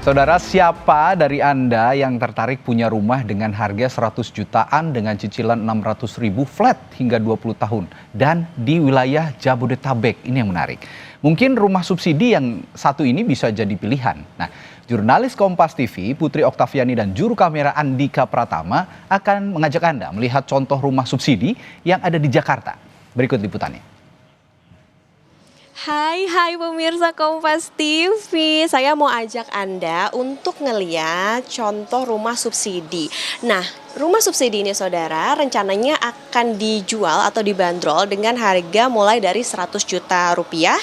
Saudara, siapa dari Anda yang tertarik punya rumah dengan harga 100 jutaan dengan cicilan 600.000 flat hingga 20 tahun dan di wilayah Jabodetabek? Ini yang menarik. Mungkin rumah subsidi yang satu ini bisa jadi pilihan. Nah, jurnalis Kompas TV Putri Oktaviani dan juru kamera Andika Pratama akan mengajak Anda melihat contoh rumah subsidi yang ada di Jakarta. Berikut liputannya. Hai pemirsa Kompas TV, saya mau ajak Anda untuk ngeliat contoh rumah subsidi. Nah, rumah subsidi ini saudara rencananya akan dijual atau dibanderol dengan harga mulai dari 100 juta rupiah.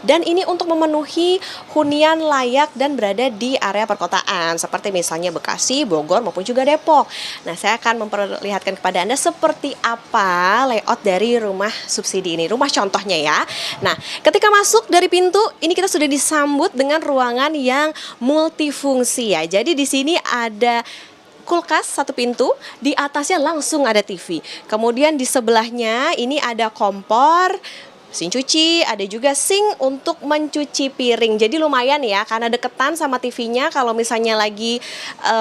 Dan ini untuk memenuhi hunian layak dan berada di area perkotaan seperti misalnya Bekasi, Bogor maupun juga Depok. Nah, saya akan memperlihatkan kepada Anda seperti apa layout dari rumah subsidi ini, rumah contohnya ya. Nah, ketika masuk dari pintu, ini kita sudah disambut dengan ruangan yang multifungsi ya. Jadi di sini ada kulkas satu pintu, di atasnya langsung ada TV. Kemudian di sebelahnya ini ada kompor, mesin cuci, ada juga sink untuk mencuci piring. Jadi lumayan ya, karena deketan sama TV-nya. Kalau misalnya lagi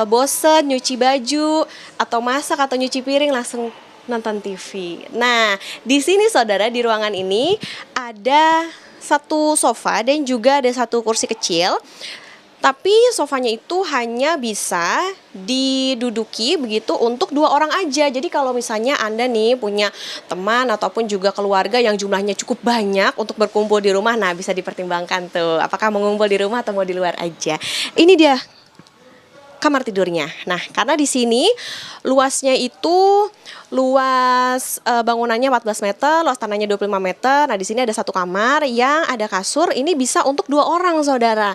bosen nyuci baju atau masak atau nyuci piring, langsung nonton TV. Nah, di sini saudara, di ruangan ini ada satu sofa dan juga ada satu kursi kecil. Tapi sofanya itu hanya bisa diduduki begitu untuk 2 orang aja. Jadi kalau misalnya Anda nih punya teman ataupun juga keluarga yang jumlahnya cukup banyak untuk berkumpul di rumah, nah bisa dipertimbangkan tuh. Apakah mau ngumpul di rumah atau mau di luar aja. Ini dia kamar tidurnya. Nah, karena di sini luasnya itu luas bangunannya 14 meter, luas tanahnya 25 meter. Nah, di sini ada satu kamar yang ada kasur. Ini bisa untuk 2 orang, saudara.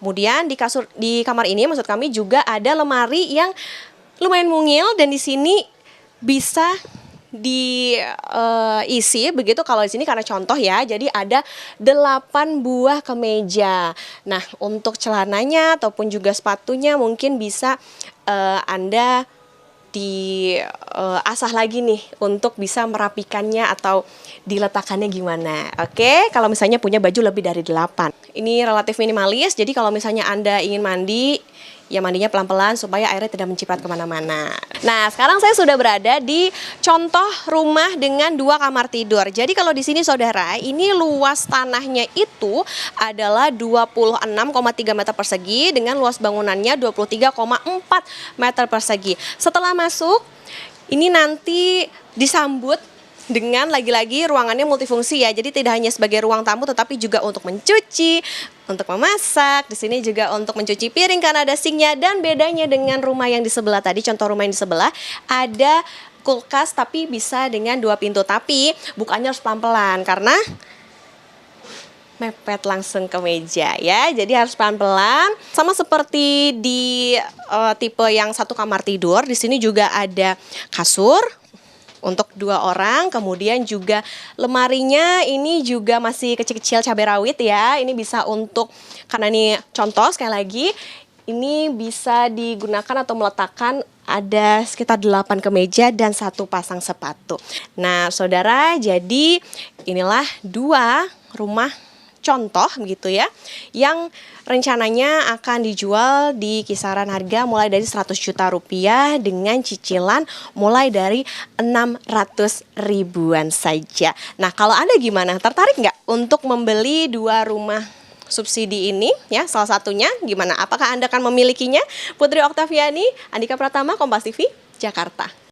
Kemudian di kamar ini maksud kami juga ada lemari yang lumayan mungil dan di sini bisa diisi begitu. Kalau di sini karena contoh ya, jadi ada 8 buah kemeja. Nah, untuk celananya ataupun juga sepatunya mungkin bisa Anda diasah lagi nih untuk bisa merapikannya atau diletakkannya gimana. Oke, kalau misalnya punya baju lebih dari 8. Ini relatif minimalis, jadi kalau misalnya Anda ingin mandi, ya mandinya pelan-pelan supaya airnya tidak menciprat kemana-mana. Nah, sekarang saya sudah berada di contoh rumah dengan 2 kamar tidur. Jadi kalau di sini saudara, ini luas tanahnya itu adalah 26,3 meter persegi dengan luas bangunannya 23,4 meter persegi. Setelah masuk, ini nanti disambut dengan lagi-lagi ruangannya multifungsi ya. Jadi tidak hanya sebagai ruang tamu tetapi juga untuk mencuci, untuk memasak. Di sini juga untuk mencuci piring karena ada sinknya. Dan bedanya dengan rumah yang di sebelah tadi, contoh rumah yang di sebelah, ada kulkas tapi bisa dengan 2 pintu. Tapi bukanya harus pelan-pelan karena mepet langsung ke meja ya. Jadi harus pelan-pelan. Sama seperti di tipe yang satu kamar tidur, di sini juga ada kasur untuk 2 orang, kemudian juga lemarinya ini juga masih kecil-kecil cabai rawit ya. Ini bisa untuk, karena ini contoh sekali lagi, ini bisa digunakan atau meletakkan ada sekitar 8 kemeja dan 1 pasang sepatu. Nah saudara, jadi inilah 2 rumah contoh begitu ya, yang rencananya akan dijual di kisaran harga mulai dari 100 juta rupiah dengan cicilan mulai dari 600 ribuan saja. Nah, kalau Anda gimana? Tertarik nggak untuk membeli 2 rumah subsidi ini ya? Salah satunya gimana? Apakah Anda akan memilikinya? Putri Oktaviani, Andika Pratama, Kompas TV, Jakarta.